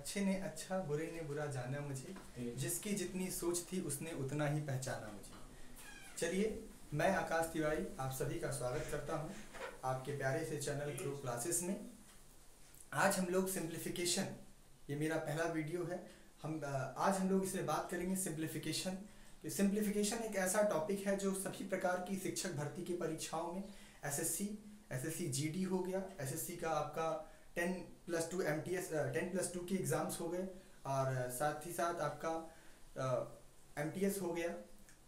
अच्छे ने अच्छा बुरे ने बुरा जाना मुझे, जिसकी जितनी सोच थी उसने उतना ही पहचाना मुझे। चलिए, मैं आकाश तिवारी आप सभी का स्वागत करता हूं आपके प्यारे से चैनल ग्रो क्लासेस में। आज हम लोग सिंप्लीफिकेशन, ये मेरा पहला वीडियो है। आज हम लोग इसमें बात करेंगे सिंप्लीफिकेशन। सिंप्लीफिकेशन एक ऐसा टॉपिक है जो सभी प्रकार की शिक्षक भर्ती की परीक्षाओं में एसएससी जीडी हो गया, एसएससी का आपका 10+2 MTS 10+2 के एग्ज़ाम्स हो गए, और साथ ही साथ आपका MTS हो गया,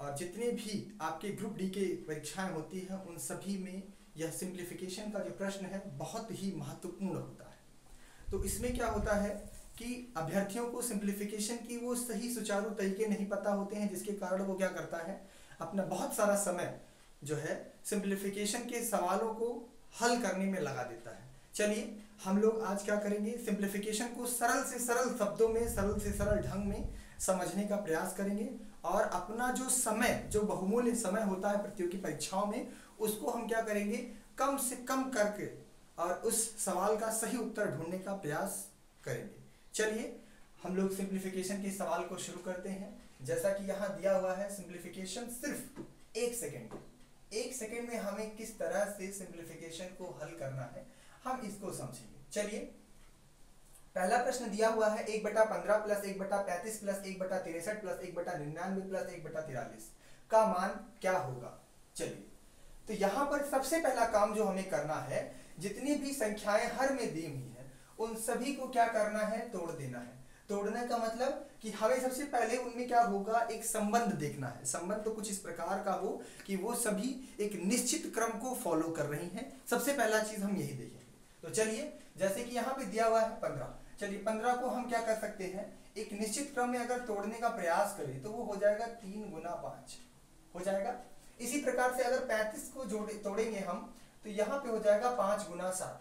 और जितने भी आपके ग्रुप डी के परीक्षाएं होती हैं उन सभी में यह सिंप्लीफिकेशन का जो प्रश्न है बहुत ही महत्वपूर्ण होता है। तो इसमें क्या होता है कि अभ्यर्थियों को सिंप्लीफिकेशन की वो सही सुचारू तरीके नहीं पता होते हैं, जिसके कारण वो क्या करता है, अपना बहुत सारा समय जो है सिंप्लीफिकेशन के सवालों को हल करने में लगा देता है। चलिए, हम लोग आज क्या करेंगे, सिंप्लीफिकेशन को सरल से सरल शब्दों में, सरल से सरल ढंग में समझने का प्रयास करेंगे, और अपना जो समय, जो बहुमूल्य समय होता है प्रतियोगी परीक्षाओं में, उसको हम क्या करेंगे, कम से कम करके और उस सवाल का सही उत्तर ढूंढने का प्रयास करेंगे। चलिए, हम लोग सिंप्लीफिकेशन के सवाल को शुरू करते हैं। जैसा कि यहाँ दिया हुआ है, सिंप्लीफिकेशन सिर्फ 1 सेकेंड में हमें किस तरह से सिंप्लीफिकेशन को हल करना है हम इसको समझेंगे। चलिए, पहला प्रश्न दिया हुआ है 1/15 + 1/35 + 1/63 + 1/99 + 1/43 का मान क्या होगा। चलिए, तो यहाँ पर सबसे पहला काम जो हमें करना है, जितनी भी संख्याएं हर में दी हुई हैं उन सभी को क्या करना है, तोड़ देना है। तोड़ने का मतलब कि हमें सबसे पहले उनमें क्या होगा, एक संबंध देखना है। संबंध तो कुछ इस प्रकार का हो कि वो सभी एक निश्चित क्रम को फॉलो कर रही हैं। सबसे पहला चीज हम यही देखेंगे। तो चलिए, जैसे कि यहाँ पे दिया हुआ है 15, चलिए 15 को हम क्या कर सकते हैं, एक निश्चित क्रम में अगर तोड़ने का प्रयास करें तो वो हो जाएगा 3 × 5 हो जाएगा। इसी प्रकार से अगर 35 को तोड़ेंगे हम तो यहाँ पे हो जाएगा 5 × 7।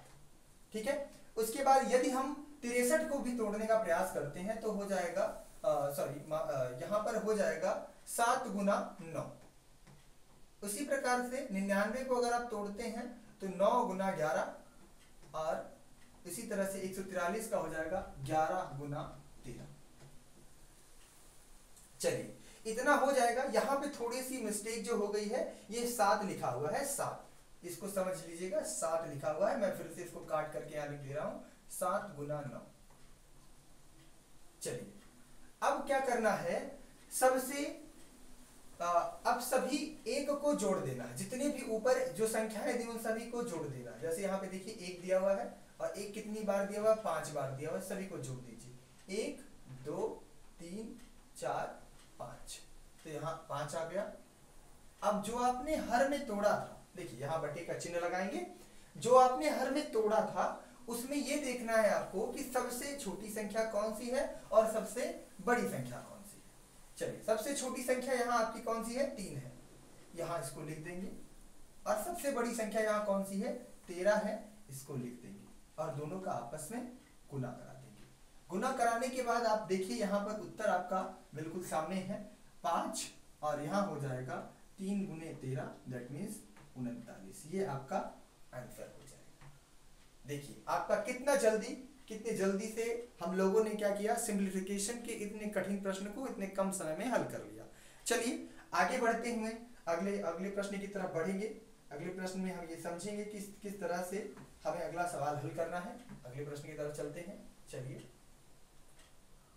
ठीक है। उसके बाद यदि हम 63 को भी तोड़ने का प्रयास करते हैं तो हो जाएगा यहाँ पर हो जाएगा 7 × 9। उसी प्रकार से 99 को अगर आप तोड़ते हैं तो 9 × 11, और इसी तरह से 143 का हो जाएगा 11 × 13। चलिए, इतना हो जाएगा। यहाँ पे थोड़ी सी मिस्टेक जो हो गई है, ये 7 लिखा हुआ है, 7, इसको समझ लीजिएगा, 7 लिखा हुआ है। मैं फिर से इसको काट करके यहाँ लिख दे रहा हूँ, 7 × 9। चलिए, अब क्या करना है, अब सभी एक को जोड़ देना है। जितने भी ऊपर जो संख्याएं दी उन सभी को जोड़ देना है। जैसे यहाँ पे देखिए 1 दिया हुआ है, और 1 कितनी बार दिया हुआ है, 5 बार दिया हुआ है। सभी को जोड़ दीजिए, 1 2 3 4 5, तो यहाँ 5 आ गया। अब जो आपने हर में तोड़ा था, देखिए यहाँ बटे का चिन्ह लगाएंगे। जो आपने हर में तोड़ा था उसमें ये देखना है आपको कि सबसे छोटी संख्या कौन सी है और सबसे बड़ी संख्या कौन सी है। चलिए, सबसे छोटी संख्या यहाँ आपकी कौन सी है, 3 है, यहाँ इसको लिख देंगे। और सबसे बड़ी संख्या यहाँ कौन सी है, 13 है, इसको लिख देंगे, और दोनों का आपस में गुना करा देंगे। गुना कराने के बाद आप देखिए यहाँ पर उत्तर आपका बिल्कुल सामने है, 5, और यहाँ हो जाएगा 3 × 13, दैट मीन्स 39। ये आपका आंसर हो जाएगा। देखिए आपका कितने जल्दी से हम लोगों ने क्या किया, सिंप्लीफिकेशन के इतने कठिन प्रश्न को इतने कम समय में हल कर लिया। चलिए, आगे बढ़ते हुए अगले प्रश्न की तरफ बढ़ेंगे। अगले प्रश्न में हम ये समझेंगे कि किस तरह से हमें अगला सवाल हल करना है। अगले प्रश्न की तरफ चलते हैं। चलिए,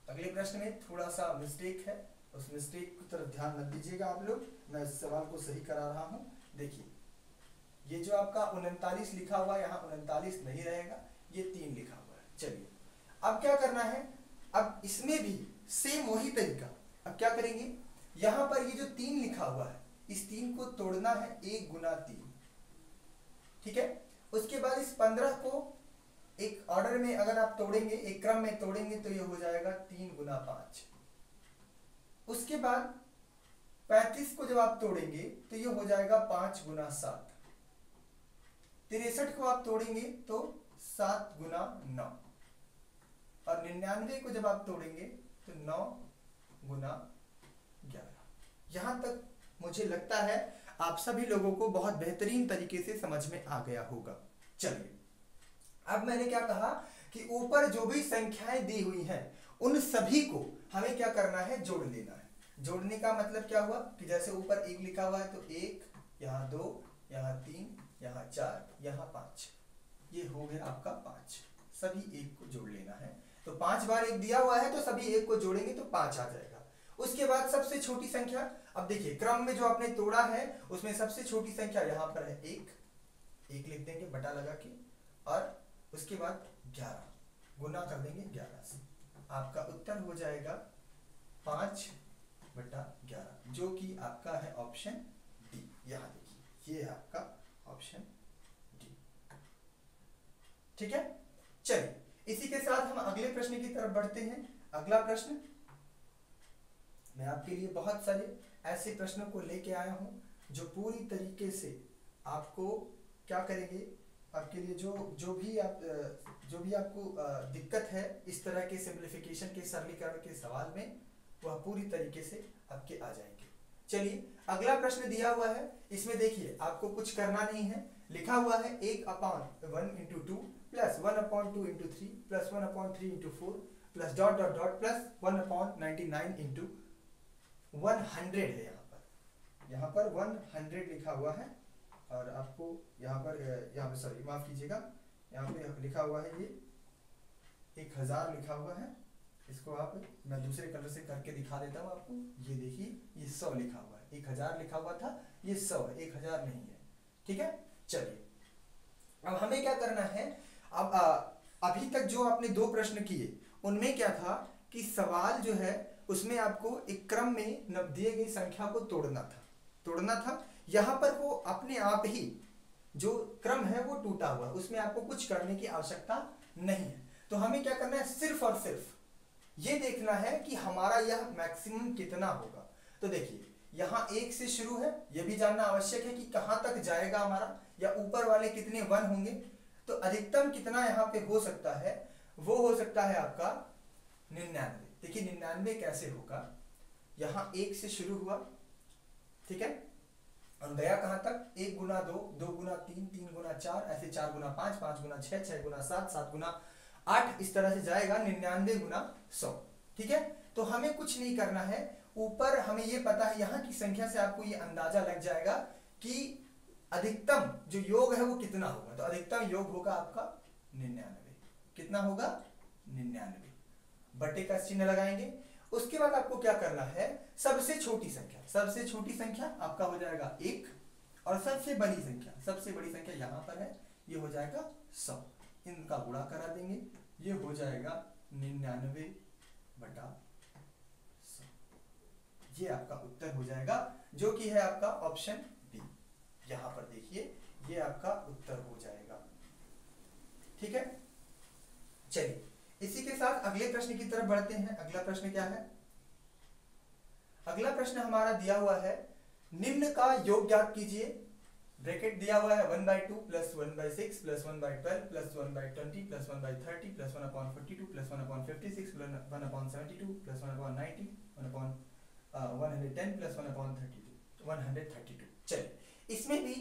अगले प्रश्न में थोड़ा सा मिस्टेक है, उस मिस्टेक की तरफ ध्यान मत दीजिएगा आप लोग, मैं इस सवाल को सही करा रहा हूँ। देखिए, ये जो आपका 39 लिखा हुआ है, यहाँ 39 नहीं रहेगा, ये 3 लिखा हुआ है। चलिए, अब क्या करना है, अब इसमें भी सेम वही तरीका। अब क्या करेंगे, यहाँ पर ये जो 3 लिखा हुआ है, इस 3 को तोड़ना है 1 × 3। ठीक है। उसके बाद इस 15 को एक ऑर्डर में अगर आप तोड़ेंगे, एक क्रम में तोड़ेंगे, तो ये हो जाएगा 3 × 5। उसके बाद 35 को जब आप तोड़ेंगे तो ये हो जाएगा 5 × 7। 63 को आप तोड़ेंगे तो 7 × 9, और 99 को जब आप तोड़ेंगे तो 9 × 11। यहां तक मुझे लगता है आप सभी लोगों को बहुत बेहतरीन तरीके से समझ में आ गया होगा। चलिए, अब मैंने क्या कहा कि ऊपर जो भी संख्याएं दी हुई हैं उन सभी को हमें क्या करना है, जोड़ लेना है। जोड़ने का मतलब क्या हुआ कि जैसे ऊपर 1 लिखा हुआ है तो 1, यहाँ 2, यहाँ 3, यहाँ 4, यहाँ 5, ये हो गया आपका 5। सभी 1 को जोड़ लेना है। तो 5 बार 1 दिया हुआ है तो सभी 1 को जोड़ेंगे तो 5 आ जाएगा। उसके बाद सबसे छोटी संख्या, अब देखिए क्रम में जो आपने तोड़ा है उसमें सबसे छोटी संख्या यहाँ पर है 1 लिख देंगे बटा लगा के, और उसके बाद 11 गुना कर देंगे 11 से। आपका उत्तर हो जाएगा 5/11, जो कि आपका है ऑप्शन डी। यहाँ देखिए ये है आपका ऑप्शन डी। ठीक है, चलिए इसी के साथ हम अगले प्रश्न की तरफ बढ़ते हैं। अगला प्रश्न, मैं आपके लिए बहुत सारे ऐसे प्रश्नों को लेके आया हूं जो पूरी तरीके से आपको क्या करेंगे, आपके लिए जो भी आपको दिक्कत है इस तरह के सिंप्लीफिकेशन के सरलीकरण के सवाल में, वह पूरी तरीके से आपके आ जाएंगे। चलिए अगला प्रश्न दिया हुआ है, इसमें देखिए आपको कुछ करना नहीं है, लिखा हुआ है 1/1 × 2 plus 1/2 × 3 plus 1/3 × 4 plus dot dot dot plus 1/99 × 100 है। यहाँ पर 100 लिखा हुआ है, और आपको यहाँ पर सॉरी माफ कीजिएगा, यहाँ पे लिखा हुआ है ये 1000 लिखा हुआ है। इसको आप, मैं दूसरे कलर से करके दिखा देता हूँ आपको। ये देखिए ये 100 लिखा हुआ है, 1000 लिखा हुआ था, ये 100 है, 1000 नहीं है। ठीक है, चलिए अब हमें क्या करना है। अब अभी तक जो आपने 2 प्रश्न किए उनमें क्या था कि सवाल जो है उसमें आपको एक क्रम में दिए गई संख्या को तोड़ना था। यहाँ पर वो अपने आप ही जो क्रम है वो टूटा हुआ है, उसमें आपको कुछ करने की आवश्यकता नहीं है। तो हमें क्या करना है, सिर्फ और सिर्फ ये देखना है कि हमारा यह मैक्सिमम कितना होगा। तो देखिए यहाँ 1 से शुरू है, यह भी जानना आवश्यक है कि कहाँ तक जाएगा हमारा, या ऊपर वाले कितने 1 होंगे। तो अधिकतम कितना यहाँ पे हो सकता है, वो हो सकता है आपका 99। देखिए 99 कैसे होगा, यहाँ 1 से शुरू हुआ, ठीक है, और गया कहां तक, 1 × 2, 2 × 3, 3 × 4, ऐसे 4 × 5, 5 × 6, 6 × 7, 7 × 8, इस तरह से जाएगा 99 × 100। ठीक है, तो हमें कुछ नहीं करना है, ऊपर हमें ये पता है, यहाँ की संख्या से आपको ये अंदाजा लग जाएगा कि अधिकतम जो योग है वो कितना होगा। तो अधिकतम योग होगा आपका 99। कितना होगा, 99 बटे का चिन्ह लगाएंगे। उसके बाद आपको क्या करना है, सबसे छोटी संख्या आपका हो जाएगा 1, और सबसे बड़ी संख्या यहाँ पर है, ये हो जाएगा 100। इनका गुणा करा देंगे, ये हो जाएगा 99/100। ये आपका उत्तर हो जाएगा, जो कि है आपका ऑप्शन बी। यहाँ पर देखिए ये आपका उत्तर हो जाएगा। ठीक है, चलिए इसी के साथ अगले प्रश्न की तरफ बढ़ते हैं। अगला प्रश्न क्या है, अगला प्रश्न हमारा दिया हुआ है, निम्न का योग ज्ञात कीजिए। ब्रैकेट दिया हुआ है 1/2 plus 1/6 plus 1/12 plus 1/20 plus 1/30 plus 1/42 plus 1/56 plus 1/72 plus 1/90 110 plus 1/132। चलिए इसमें भी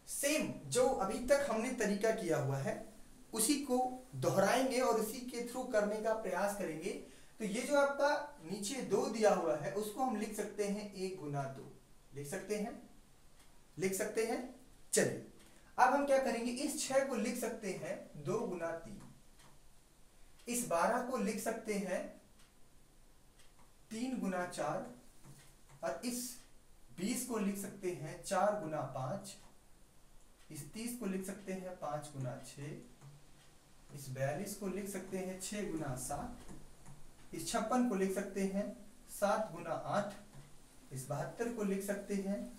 सेम जो अभी तक हमने तरीका किया हुआ है उसी को दोहराएंगे और उसी के थ्रू करने का प्रयास करेंगे। तो ये जो आपका नीचे 2 दिया हुआ है उसको हम लिख सकते हैं 1 × 2, लिख सकते हैं। चलिए अब हम क्या करेंगे, इस 6 को लिख सकते हैं 2 × 3, इस 12 को लिख सकते हैं 3 × 4, और इस 20 को लिख सकते हैं 4 × 5, इस 30 को लिख सकते हैं 5 × 6, इस 42 को लिख सकते हैं 6 × 7, इस 56 को लिख सकते हैं 7 × 8, इस 72 को लिख सकते हैं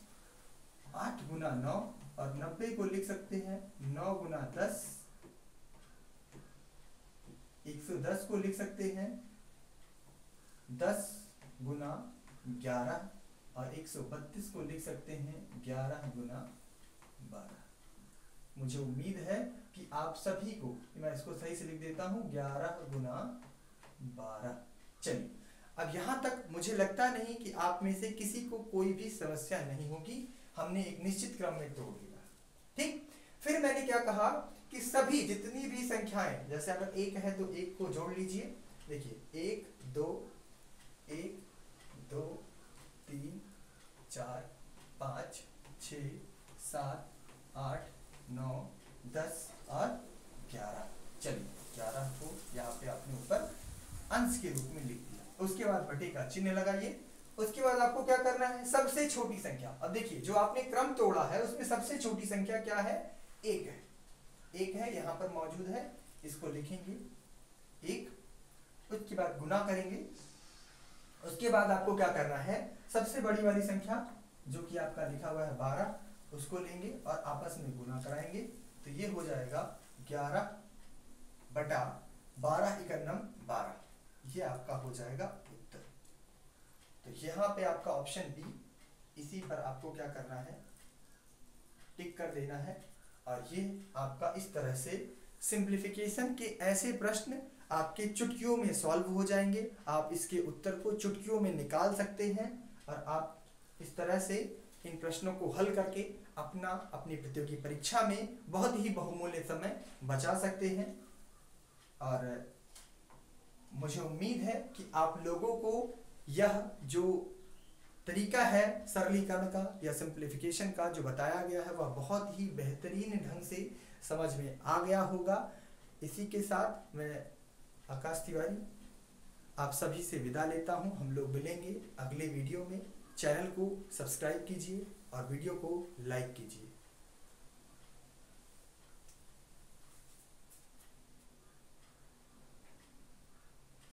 8 × 9, और 90 को लिख सकते हैं 9 × 10, 110 को लिख सकते हैं 10 × 11, और 132 को लिख सकते हैं 11 × 12। मुझे उम्मीद है कि आप सभी को, मैं इसको सही से लिख देता हूं, 11 × 12। चलिए अब यहां तक मुझे लगता नहीं कि आप में से किसी को कोई भी समस्या नहीं होगी, हमने एक निश्चित क्रम में तोड़ दिया। ठीक, फिर मैंने क्या कहा कि सभी जितनी भी संख्याएं, जैसे अगर 1 है तो 1 को जोड़ लीजिए। देखिए 1 2 1 2 3 4 5 6 7 8 9 10 और 11। चलिए 11 को यहाँ पे आपने ऊपर अंश के रूप में लिख दिया। उसके बाद बटे का चिन्ह लगाइए। उसके बाद आपको क्या करना है, सबसे छोटी संख्या। अब देखिए जो आपने क्रम तोड़ा है उसमें सबसे छोटी संख्या क्या है, 1 है। 1 है यहाँ पर मौजूद है, इसको लिखेंगे 1। उसके बाद गुना करेंगे। उसके बाद आपको क्या करना है, सबसे बड़ी वाली संख्या जो कि आपका लिखा हुआ है 12, उसको लेंगे और आपस में गुना कराएंगे। तो ये हो जाएगा 11 बटा 12 एकम 12। ये आपका हो जाएगा उत्तर। तो यहाँ पे आपका ऑप्शन बी, इसी पर आपको क्या करना है, टिक कर देना है। और ये आपका इस तरह से सिंप्लीफिकेशन के ऐसे प्रश्न आपके चुटकियों में सॉल्व हो जाएंगे। आप इसके उत्तर को चुटकियों में निकाल सकते हैं और आप इस तरह से इन प्रश्नों को हल करके अपनी प्रतियोगी परीक्षा में बहुत ही बहुमूल्य समय बचा सकते हैं। और मुझे उम्मीद है कि आप लोगों को यह जो तरीका है सरलीकरण का या सिंप्लीफिकेशन का जो बताया गया है वह बहुत ही बेहतरीन ढंग से समझ में आ गया होगा। इसी के साथ मैं आकाश तिवारी आप सभी से विदा लेता हूं। हम लोग मिलेंगे अगले वीडियो में। चैनल को सब्सक्राइब कीजिए और वीडियो को लाइक कीजिए।